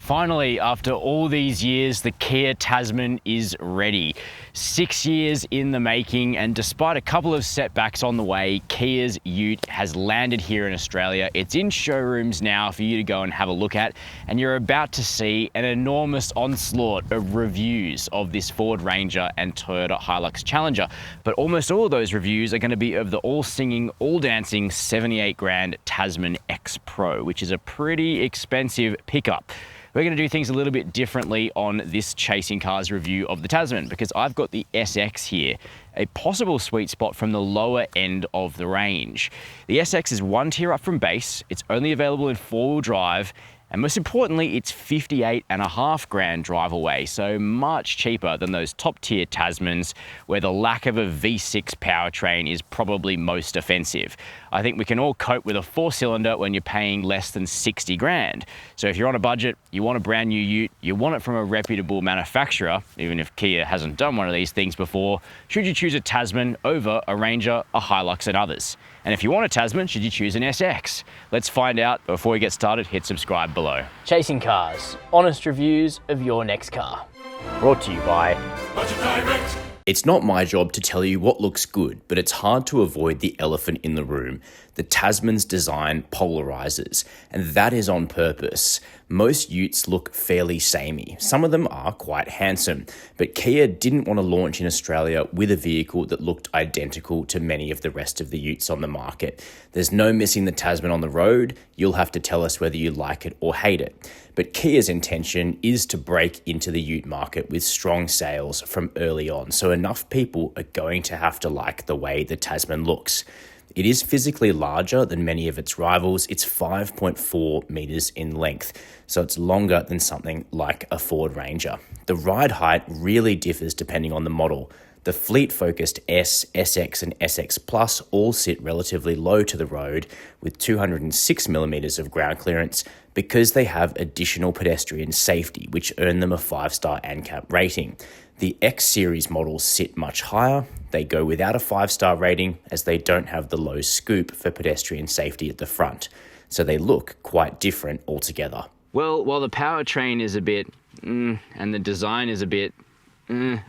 Finally, after all these years, the Kia Tasman is ready. 6 years in the making, and despite a couple of setbacks on the way, Kia's ute has landed here in Australia. It's in showrooms now for you to go and have a look at, and you're about to see an enormous onslaught of reviews of this Ford Ranger and Toyota Hilux Challenger. But almost all of those reviews are going to be of the all-singing, all-dancing 78 grand Tasman X Pro, which is a pretty expensive pickup. We're going to do things a little bit differently on this Chasing Cars review of the Tasman, because I've got the SX here, a possible sweet spot from the lower end of the range. The SX is one tier up from base, it's only available in four-wheel drive, and most importantly, it's 58.5 grand drive away, so much cheaper than those top tier Tasmans where the lack of a V6 powertrain is probably most offensive. I think we can all cope with a 4-cylinder when you're paying less than 60 grand. So if you're on a budget, you want a brand new ute, you want it from a reputable manufacturer, even if Kia hasn't done one of these things before, should you choose a Tasman over a Ranger, a Hilux and others? And if you want a Tasman, should you choose an SX? Let's find out. Before we get started, hit subscribe below. Chasing Cars, honest reviews of your next car. Brought to you by Budget Direct. It's not my job to tell you what looks good, but it's hard to avoid the elephant in the room. The Tasman's design polarizes, and that is on purpose. Most utes look fairly samey. Some of them are quite handsome, but Kia didn't want to launch in Australia with a vehicle that looked identical to many of the rest of the utes on the market. There's no missing the Tasman on the road. You'll have to tell us whether you like it or hate it. But Kia's intention is to break into the ute market with strong sales from early on, so enough people are going to have to like the way the Tasman looks. It is physically larger than many of its rivals. It's 5.4 meters in length, so it's longer than something like a Ford Ranger. The ride height really differs depending on the model. The fleet-focused S, SX and SX Plus all sit relatively low to the road with 206 millimeters of ground clearance because they have additional pedestrian safety, which earn them a 5-star ANCAP rating. The X series models sit much higher. They go without a 5-star rating as they don't have the low scoop for pedestrian safety at the front. So they look quite different altogether. Well, while the powertrain is a bit and the design is a bit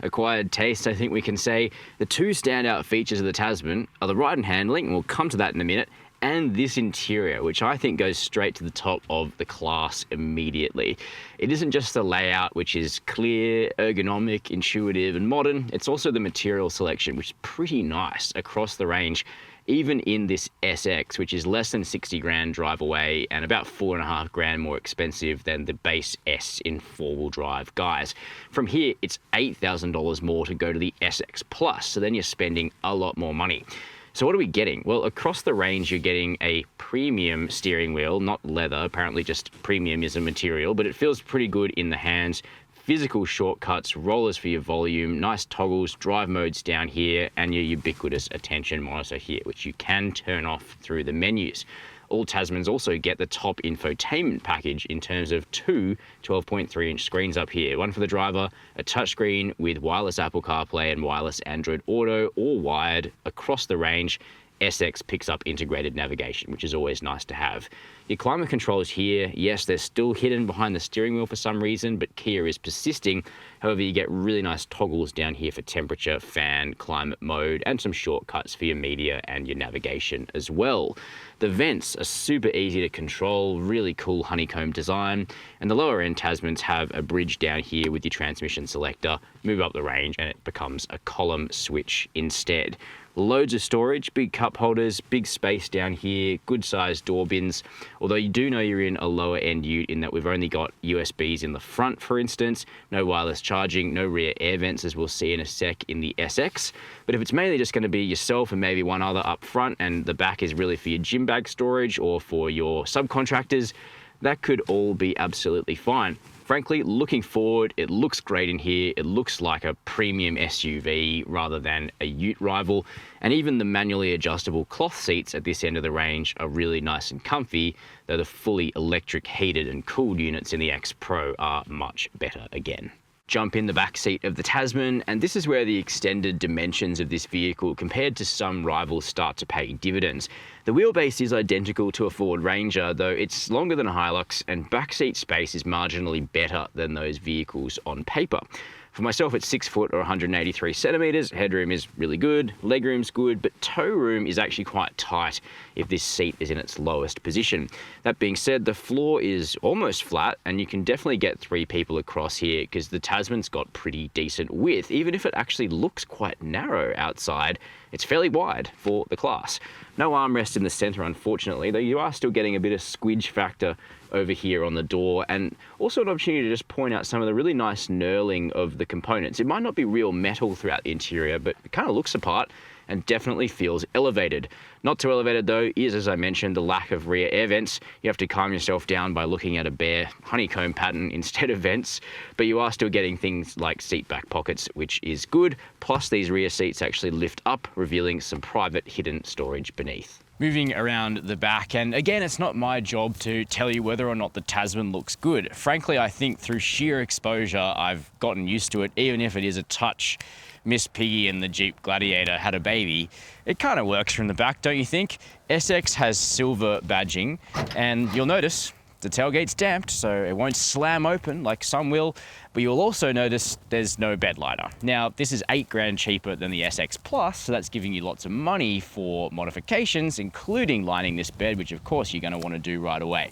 acquired taste, I think we can say, the two standout features of the Tasman are the ride and handling, and we'll come to that in a minute, and this interior, which I think goes straight to the top of the class immediately. It isn't just the layout, which is clear, ergonomic, intuitive, and modern. It's also the material selection, which is pretty nice across the range, even in this SX, which is less than 60 grand drive away and about 4.5 grand more expensive than the base S in four-wheel drive guise. From here, it's $8,000 more to go to the SX Plus, so then you're spending a lot more money. So what are we getting? Well, across the range, you're getting a premium steering wheel, not leather, apparently just premium is a material, but it feels pretty good in the hands. Physical shortcuts, rollers for your volume, nice toggles, drive modes down here, and your ubiquitous attention monitor here, which you can turn off through the menus. All Tasmans also get the top infotainment package in terms of two 12.3-inch screens up here. One for the driver, a touchscreen with wireless Apple CarPlay and wireless Android Auto, all wired across the range. SX picks up integrated navigation, which is always nice to have. Your climate controls here, yes, they're still hidden behind the steering wheel for some reason, but Kia is persisting. However, you get really nice toggles down here for temperature, fan, climate mode, and some shortcuts for your media and your navigation as well. The vents are super easy to control, really cool honeycomb design, and the lower end Tasmans have a bridge down here with your transmission selector. Move up the range and it becomes a column switch instead. Loads of storage, big cup holders, big space down here, good sized door bins. Although you do know you're in a lower end ute in that we've only got USBs in the front, for instance, no wireless charging, no rear air vents as we'll see in a sec in the SX. But if it's mainly just going to be yourself and maybe one other up front, and the back is really for your gym bag storage or for your subcontractors, that could all be absolutely fine. Frankly, looking forward, it looks great in here. It looks like a premium SUV rather than a ute rival. And even the manually adjustable cloth seats at this end of the range are really nice and comfy, though the fully electric heated and cooled units in the X Pro are much better again. Jump in the back seat of the Tasman, and this is where the extended dimensions of this vehicle compared to some rivals start to pay dividends. The wheelbase is identical to a Ford Ranger, though it's longer than a Hilux, and backseat space is marginally better than those vehicles on paper. For myself, it's 6 foot or 183 centimeters. Headroom is really good, legroom's good, but toe room is actually quite tight if this seat is in its lowest position. That being said, the floor is almost flat, and you can definitely get 3 people across here because the Tasman's got pretty decent width. Even if it actually looks quite narrow outside, it's fairly wide for the class. No armrest in the center, unfortunately, though you are still getting a bit of squidge factor over here on the door, and also an opportunity to just point out some of the really nice knurling of the components. It might not be real metal throughout the interior, but it kind of looks the part and definitely feels elevated. Not too elevated though is, as I mentioned, the lack of rear air vents. You have to calm yourself down by looking at a bare honeycomb pattern instead of vents, but you are still getting things like seat back pockets, which is good. Plus these rear seats actually lift up, revealing some private hidden storage beneath. Moving around the back, and again, it's not my job to tell you whether or not the Tasman looks good. Frankly, I think through sheer exposure, I've gotten used to it, even if it is a touch Miss Piggy and the Jeep Gladiator had a baby. It kind of works from the back, don't you think? SX has silver badging, and you'll notice the tailgate's damped, so it won't slam open like some will, but you'll also notice there's no bed liner. Now, this is $8 cheaper than the SX Plus, so that's giving you lots of money for modifications, including lining this bed, which of course you're gonna wanna do right away.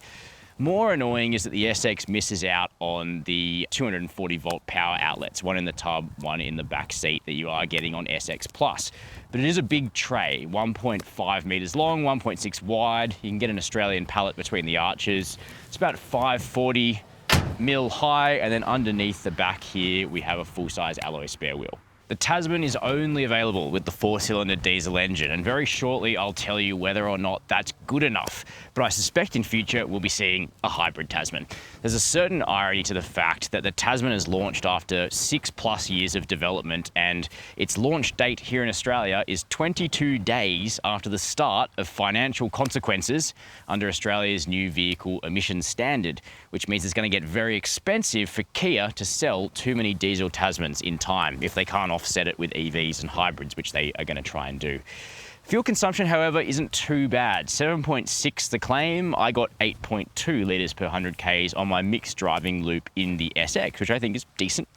More annoying is that the SX misses out on the 240 volt power outlets, one in the tub, one in the back seat that you are getting on SX Plus. But it is a big tray, 1.5 meters long, 1.6 wide. You can get an Australian pallet between the arches. It's about 540 mil high, and then underneath the back here, we have a full-size alloy spare wheel. The Tasman is only available with the 4-cylinder diesel engine, and very shortly I'll tell you whether or not that's good enough. But I suspect in future we'll be seeing a hybrid Tasman. There's a certain irony to the fact that the Tasman is launched after 6+ years of development, and its launch date here in Australia is 22 days after the start of financial consequences under Australia's new vehicle emissions standard, which means it's going to get very expensive for Kia to sell too many diesel Tasmans in time if they can't offset it with EVs and hybrids, which they are going to try and do. Fuel consumption, however, isn't too bad. 7.6 the claim. I got 8.2 litres per 100 Ks on my mixed driving loop in the SX, which I think is decent.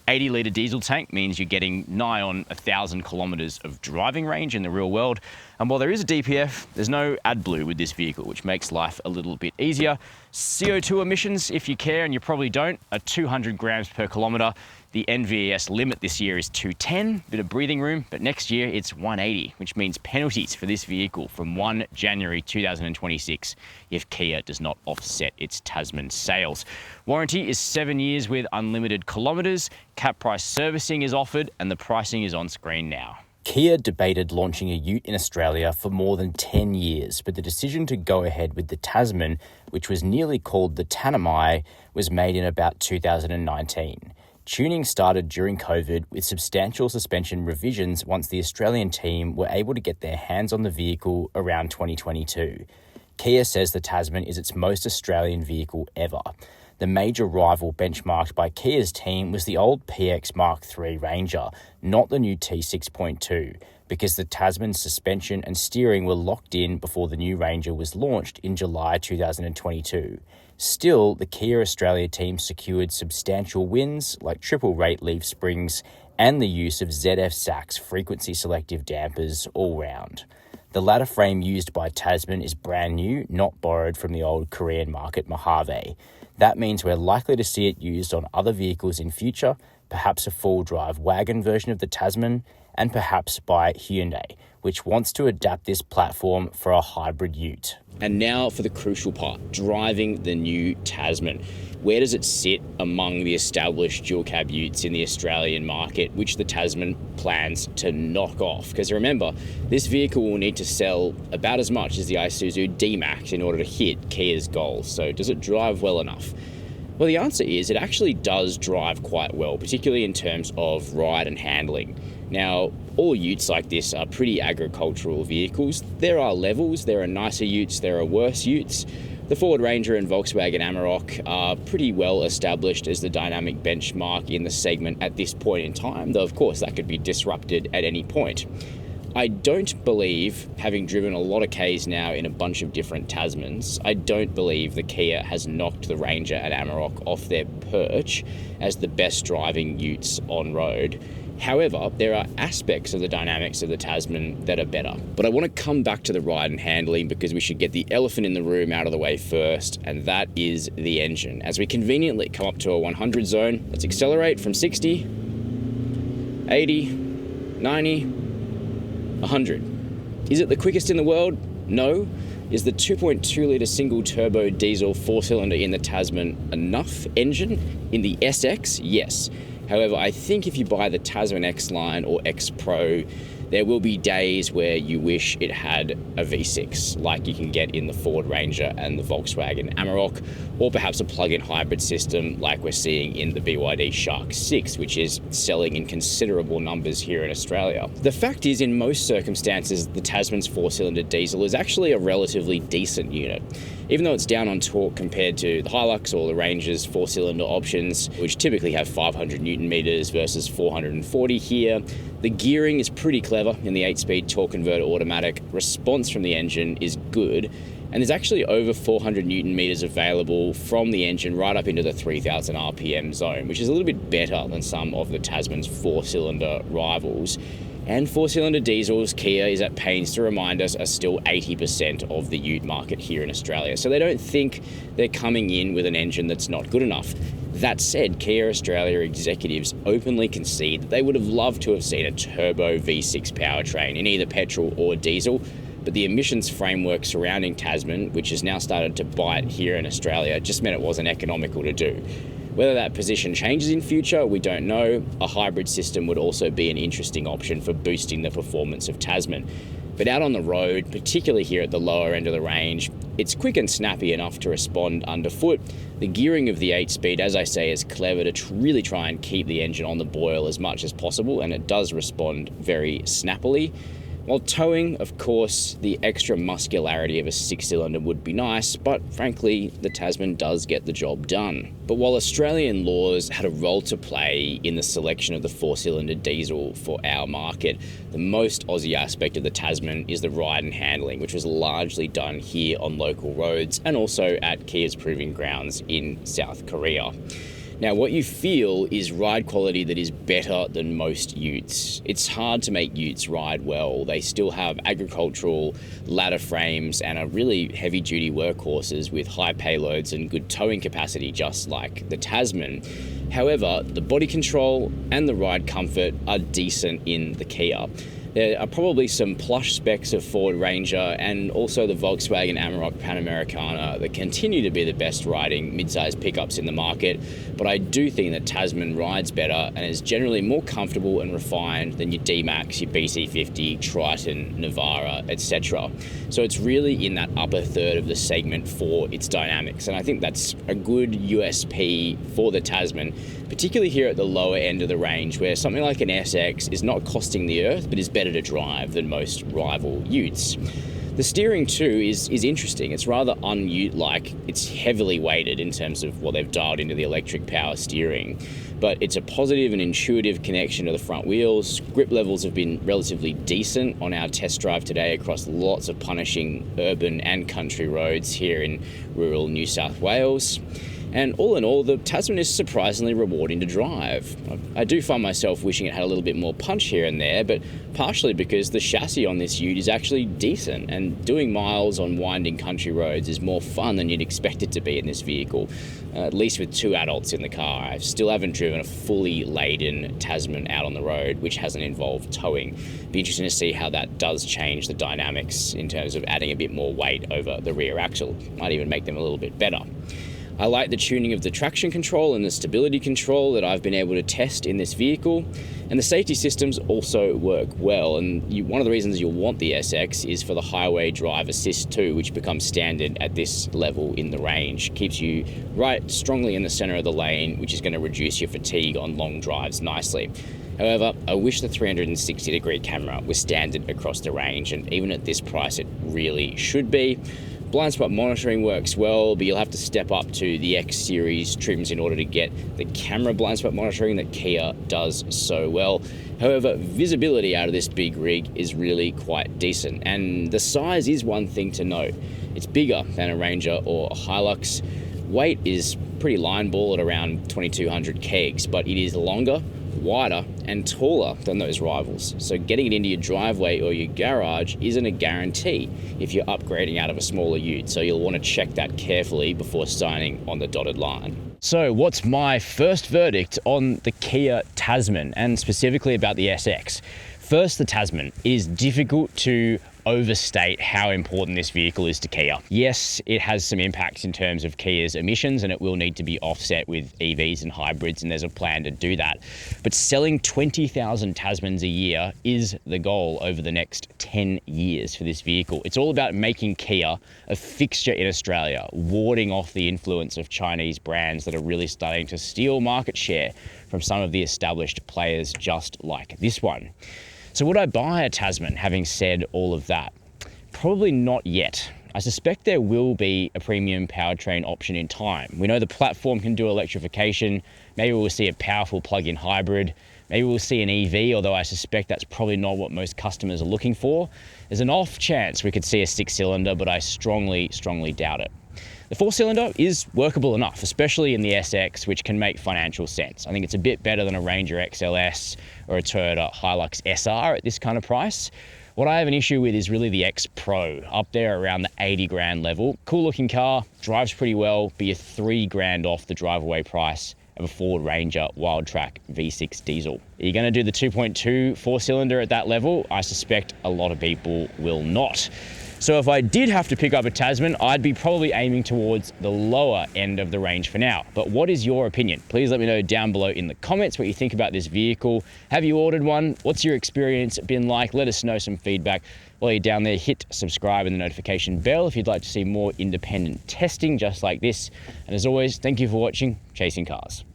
80 litre diesel tank means you're getting nigh on 1,000 kilometres of driving range in the real world. And while there is a DPF, there's no AdBlue with this vehicle, which makes life a little bit easier. CO2 emissions, if you care, and you probably don't, are 200 grams per kilometre. The NVES limit this year is 210, bit of breathing room, but next year it's 180, which means penalties for this vehicle from 1 January 2026 if Kia does not offset its Tasman sales. Warranty is 7 years with unlimited kilometres. Cap price servicing is offered, and the pricing is on screen now. Kia debated launching a ute in Australia for more than 10 years, but the decision to go ahead with the Tasman, which was nearly called the Tanami, was made in about 2019. Tuning started during COVID with substantial suspension revisions once the Australian team were able to get their hands on the vehicle around 2022. Kia says the Tasman is its most Australian vehicle ever. The major rival benchmarked by Kia's team was the old PX Mark III Ranger, not the new T6.2, because the Tasman's suspension and steering were locked in before the new Ranger was launched in July 2022. Still, the Kia Australia team secured substantial wins like triple rate leaf springs and the use of ZF Sachs frequency selective dampers all round. The ladder frame used by Tasman is brand new, not borrowed from the old Korean market Mojave. That means we're likely to see it used on other vehicles in future, perhaps a full-drive wagon version of the Tasman, and perhaps by Hyundai, which wants to adapt this platform for a hybrid ute. And now for the crucial part, driving the new Tasman. Where does it sit among the established dual cab utes in the Australian market, which the Tasman plans to knock off? Because remember, this vehicle will need to sell about as much as the Isuzu D-Max in order to hit Kia's goals. So does it drive well enough? Well, the answer is it actually does drive quite well, particularly in terms of ride and handling. Now, all utes like this are pretty agricultural vehicles. There are levels, there are nicer utes, there are worse utes. The Ford Ranger and Volkswagen Amarok are pretty well established as the dynamic benchmark in the segment at this point in time, though of course that could be disrupted at any point. I don't believe, having driven a lot of Ks now in a bunch of different Tasmans, I don't believe the Kia has knocked the Ranger and Amarok off their perch as the best driving utes on road. However, there are aspects of the dynamics of the Tasman that are better. But I want to come back to the ride and handling because we should get the elephant in the room out of the way first, and that is the engine. As we conveniently come up to a 100 zone, let's accelerate from 60, 80, 90, 100. Is it the quickest in the world? No. Is the 2.2 litre single turbo diesel 4-cylinder in the Tasman enough engine? In the SX, yes. However, I think if you buy the Tasman X Line or X Pro, there will be days where you wish it had a V6, like you can get in the Ford Ranger and the Volkswagen Amarok, or perhaps a plug-in hybrid system like we're seeing in the BYD Shark 6, which is selling in considerable numbers here in Australia. The fact is, in most circumstances, the Tasman's 4-cylinder diesel is actually a relatively decent unit. Even though it's down on torque compared to the Hilux or the Ranger's 4-cylinder options, which typically have 500 Newton meters versus 440 here, the gearing is pretty clever in the 8-speed torque converter automatic. Response from the engine is good, and there's actually over 400 Newton meters available from the engine right up into the 3000 RPM zone, which is a little bit better than some of the Tasman's 4-cylinder rivals. And 4-cylinder diesels, Kia is at pains to remind us, are still 80% of the ute market here in Australia. So they don't think they're coming in with an engine that's not good enough. That said, Kia Australia executives openly concede that they would have loved to have seen a turbo V6 powertrain in either petrol or diesel, but the emissions framework surrounding Tasman, which has now started to bite here in Australia, just meant it wasn't economical to do. Whether that position changes in future, we don't know. A hybrid system would also be an interesting option for boosting the performance of Tasman. But out on the road, particularly here at the lower end of the range, it's quick and snappy enough to respond underfoot. The gearing of the 8-speed, as I say, is clever to really try and keep the engine on the boil as much as possible, and it does respond very snappily. While towing, of course, the extra muscularity of a 6-cylinder would be nice, but frankly, the Tasman does get the job done. But while Australian laws had a role to play in the selection of the 4-cylinder diesel for our market, the most Aussie aspect of the Tasman is the ride and handling, which was largely done here on local roads and also at Kia's proving grounds in South Korea. Now, what you feel is ride quality that is better than most utes. It's hard to make utes ride well. They still have agricultural ladder frames and are really heavy-duty workhorses with high payloads and good towing capacity, just like the Tasman. However, the body control and the ride comfort are decent in the Kia. There are probably some plush specs of Ford Ranger and also the Volkswagen Amarok Panamericana that continue to be the best riding mid-sized pickups in the market, but I do think that Tasman rides better and is generally more comfortable and refined than your D-Max, your BC50, Triton, Navara, etc. So it's really in that upper third of the segment for its dynamics, and I think that's a good USP for the Tasman, particularly here at the lower end of the range, where something like an SX is not costing the earth, but is better to drive than most rival utes. The steering too is interesting. It's rather un-ute-like. It's heavily weighted in terms of what they've dialed into the electric power steering, but it's a positive and intuitive connection to the front wheels. Grip levels have been relatively decent on our test drive today across lots of punishing urban and country roads here in rural New South Wales. And all in all, the Tasman is surprisingly rewarding to drive. I do find myself wishing it had a little bit more punch here and there, but partially because the chassis on this ute is actually decent, and doing miles on winding country roads is more fun than you'd expect it to be in this vehicle, at least with two adults in the car. I still haven't driven a fully laden Tasman out on the road, which hasn't involved towing. Be interesting to see how that does change the dynamics in terms of adding a bit more weight over the rear axle. Might even make them a little bit better. I like the tuning of the traction control and the stability control that I've been able to test in this vehicle, and the safety systems also work well. And one of the reasons you'll want the SX is for the highway drive assist too, which becomes standard at this level in the range. Keeps you right strongly in the center of the lane, which is going to reduce your fatigue on long drives nicely. However, I wish the 360-degree camera was standard across the range, and even at this price it really should be. blind spot monitoring works well, but you'll have to step up to the X series trims in order to get the camera blind spot monitoring that Kia does so well. However, visibility out of this big rig is really quite decent, and the size is one thing to note. It's bigger than a Ranger or a Hilux. Weight is pretty line ball at around 2200 kegs, but it is longer, wider and taller than those rivals. So getting it into your driveway or your garage isn't a guarantee if you're upgrading out of a smaller ute. So you'll want to check that carefully before signing on the dotted line. So what's my first verdict on the Kia Tasman, and specifically about the SX? First, the Tasman. It is difficult to overstate how important this vehicle is to Kia. Yes, it has some impacts in terms of Kia's emissions, and it will need to be offset with EVs and hybrids, and there's a plan to do that. But selling 20,000 Tasmans a year is the goal over the next 10 years for this vehicle. It's all about making Kia a fixture in Australia, warding off the influence of Chinese brands that are really starting to steal market share from some of the established players just like this one. So would I buy a Tasman, having said all of that? Probably not yet. I suspect there will be a premium powertrain option in time. We know the platform can do electrification. Maybe we'll see a powerful plug-in hybrid. Maybe we'll see an EV, although I suspect that's probably not what most customers are looking for. There's an off chance we could see a 6-cylinder, but I strongly doubt it. The 4-cylinder is workable enough, especially in the SX, which can make financial sense. I think it's a bit better than a Ranger XLS or a Toyota Hilux SR at this kind of price. What I have an issue with is really the X Pro, up there around the 80 grand level. Cool looking car, drives pretty well, but you're 3 grand off the drive-away price of a Ford Ranger Wildtrak V6 diesel. Are you going to do the 2.2 4-cylinder at that level? I suspect a lot of people will not. So if I did have to pick up a Tasman, I'd be probably aiming towards the lower end of the range for now. But what is your opinion? Please let me know down below in the comments what you think about this vehicle. Have you ordered one? What's your experience been like? Let us know some feedback. While you're down there, hit subscribe and the notification bell if you'd like to see more independent testing just like this. And as always, thank you for watching Chasing Cars.